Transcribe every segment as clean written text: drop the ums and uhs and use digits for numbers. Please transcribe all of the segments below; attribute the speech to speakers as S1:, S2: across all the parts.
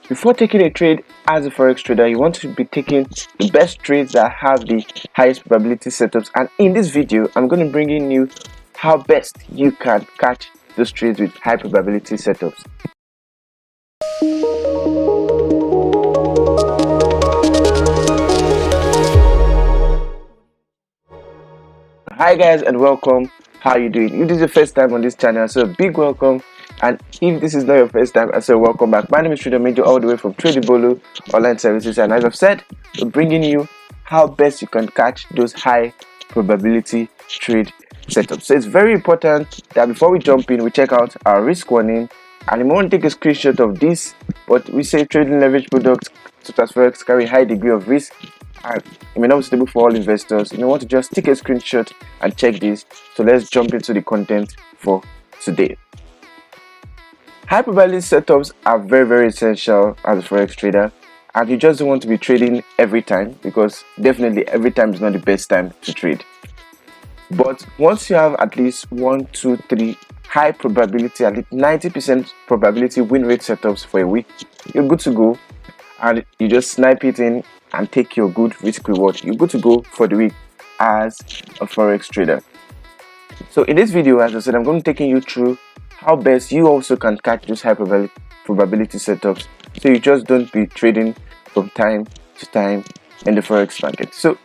S1: Before taking a trade as a forex trader, you want to be taking the best trades that have the highest probability setups, and in this video I'm going to bring in you how best you can catch those trades with high probability setups. Hi guys and welcome. How are you doing? If this is your first time on this channel, so a big welcome, and if this is not your first time, I say welcome back. My name is Trader Major, all the way from Tradebolo Online Services, and as I've said, we're bringing you how best you can catch those high probability trade setups. So it's very important that before we jump in, we check out our risk warning, and you want to take a screenshot of this. But we say trading leverage products such as forex carry high degree of risk, and it may not be suitable for all investors. You may want to just take a screenshot and check this. So let's jump into the content for today. High probability setups are very essential as a forex trader, and you just don't want to be trading every time, because definitely every time is not the best time to trade. But once you have at least 1, 2, 3 high probability, at least 90% probability win rate setups for a week, you're good to go, and you just snipe it in and take your good risk reward. You're good to go for the week as a forex trader. So in this video, as I said, I'm going to be taking you through how best you also can catch those high probability setups, so you just don't be trading from time to time in the forex market. So,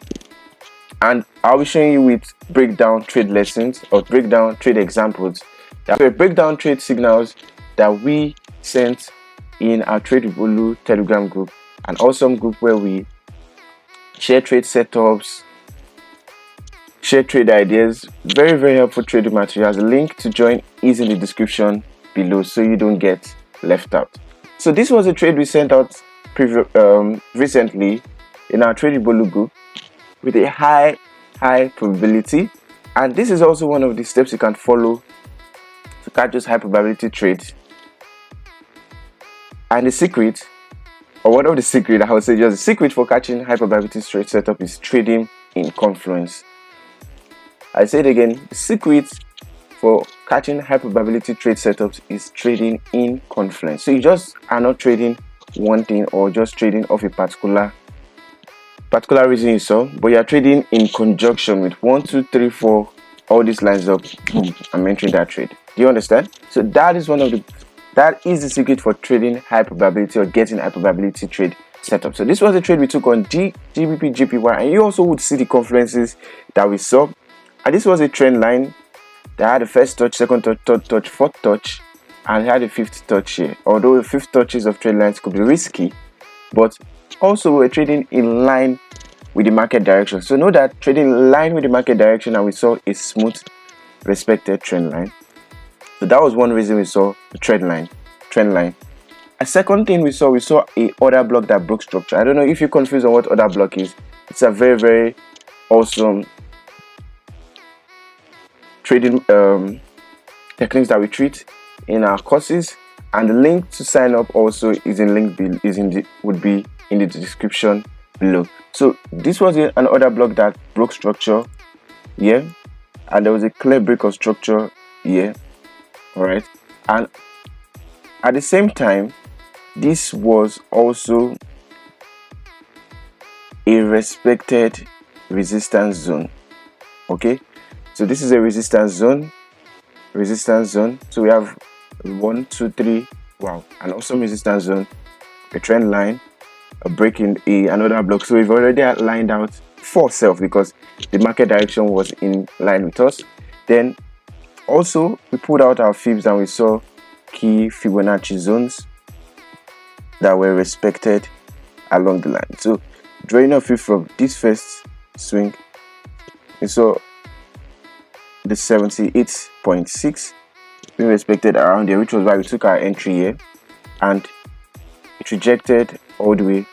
S1: and I'll be showing you with breakdown trade lessons or breakdown trade examples. There are breakdown trade signals that we sent in our Tradebolo Telegram group, an awesome group where we share trade setups, share trade ideas, very helpful trading materials. The link to join is in the description below, so you don't get left out. So this was a trade we sent out recently in our Tradebolo group with a high probability, and this is also one of the steps you can follow to catch those high probability trades. And the secret, or one of the secret, I would say just the secret for catching high probability trade setup is trading in confluence. I say it again, the secret for catching high probability trade setups is trading in confluence. So you just are not trading one thing or just trading off a particular reason you saw, but you are trading in conjunction with 1, 2, 3, 4, all these lines up, boom, I'm entering that trade. Do you understand? So that is the secret for trading high probability or getting high probability trade setup. So this was a trade we took on GBP GPY, and you also would see the confluences that we saw. And this was a trend line that had the first touch, second touch, third touch, fourth touch, and had a fifth touch here. Although the fifth touches of trend lines could be risky, but also we're trading in line with the market direction. So know that trading in line with the market direction, and we saw a smooth respected trend line. So that was one reason we saw the trend line. A second thing we saw a order block that broke structure. I don't know if you're confused on what order block is. It's a very awesome trading techniques that we treat in our courses, and the link to sign up also would be in the description below. So this was an order block that broke structure here, and there was a clear break of structure here. All right, and at the same time, this was also a respected resistance zone. Okay, so this is a resistance zone. So we have 1, 2, 3, wow, an awesome resistance zone, a trend line, a break in another block. So we've already lined out for self because the market direction was in line with us. Then also we pulled out our fibs, and we saw key Fibonacci zones that were respected along the line. So drawing a fib from this first swing, we saw the 78.6 being respected around here, which was why we took our entry here, and it rejected all the way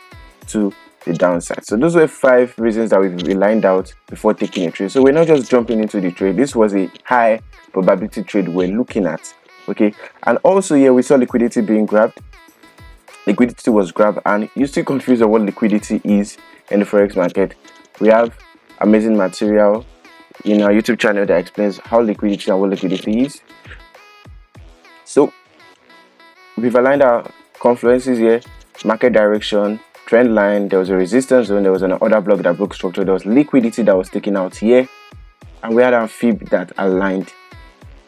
S1: to the downside. So those were 5 reasons that we lined out before taking a trade. So we're not just jumping into the trade. This was a high probability trade we're looking at. Okay, and also here we saw liquidity being grabbed. Liquidity was grabbed, and you're still confused on what liquidity is in the forex market. We have amazing material in our YouTube channel that explains how liquidity and what liquidity is. So we've aligned our confluences here, market direction, trend line, there was a resistance zone, there was an order block that broke structure, there was liquidity that was taken out here, and we had a fib that aligned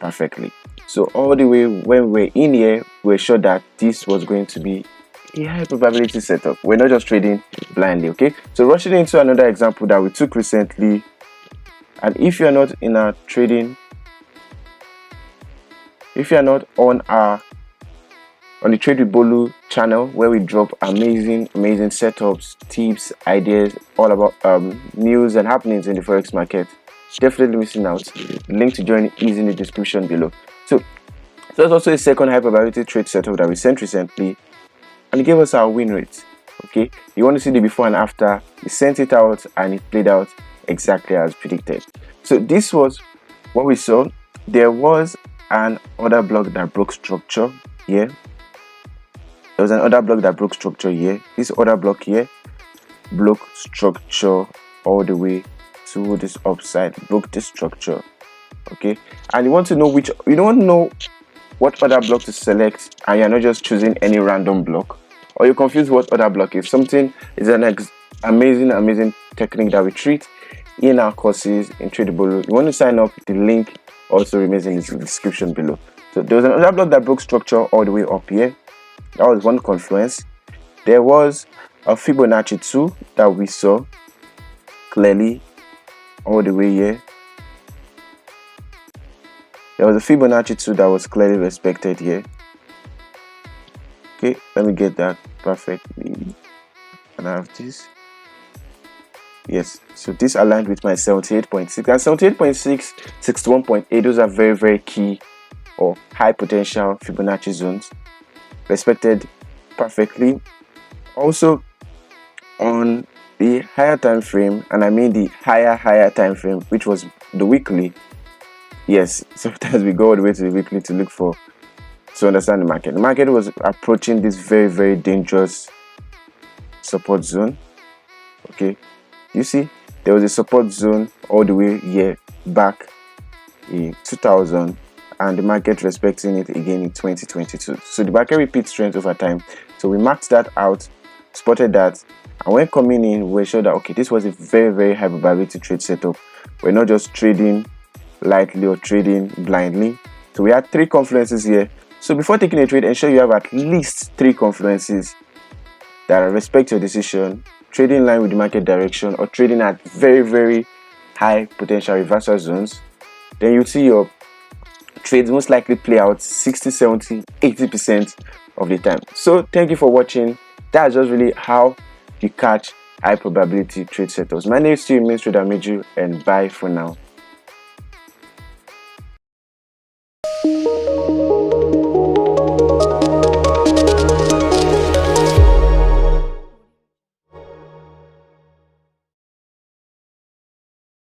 S1: perfectly. So all the way when we're in here, we're sure that this was going to be a high probability setup. We're not just trading blindly, okay? So rushing into another example that we took recently, and if you're not in our trading, if you're not on the Trade with Bolu channel, where we drop amazing setups, tips, ideas, all about news and happenings in the forex market, definitely missing out. Link to join is in the description below. So there's also a second high probability trade setup that we sent recently, and it gave us our win rate. Okay, you want to see the before and after. We sent it out and it played out exactly as predicted. So this was what we saw. There was an order block that broke structure here. There was an order block that broke structure here. This order block here broke structure all the way to this upside, broke this structure. Okay, and you want to know which, you don't know what order block to select, and you're not just choosing any random block, or you're confused what order block is. Something is an amazing technique that we treat in our courses in Trade with Bolu. You want to sign up, the link also remains in the description below. So there was an order block that broke structure all the way up here. That was one confluence. There was a Fibonacci 2 that we saw clearly all the way here. There was a Fibonacci 2 that was clearly respected here. Okay, let me get that perfectly. And I have this. Yes, so this aligned with my 78.6 and 78.6, 61.8. Those are very key or high potential Fibonacci zones, respected perfectly. Also on the higher time frame, and I mean the higher time frame, which was the weekly. Yes, sometimes we go all the way to the weekly to look for, to understand the market. The market was approaching this very dangerous support zone. Okay, you see there was a support zone all the way here back in 2000, and the market respecting it again in 2022. So the market repeats trends over time. So we marked that out, spotted that, and when coming in, we're sure that okay, this was a very high probability trade setup. We're not just trading lightly or trading blindly. So we had 3 confluences here. So before taking a trade, ensure you have at least 3 confluences that respect your decision, trading in line with the market direction, or trading at very high potential reversal zones. Then you see your trades most likely play out 60, 70, 80% of the time. So thank you for watching. That's just really how you catch high probability trade setups. My name is Salut, merci, regardé, and bye for now.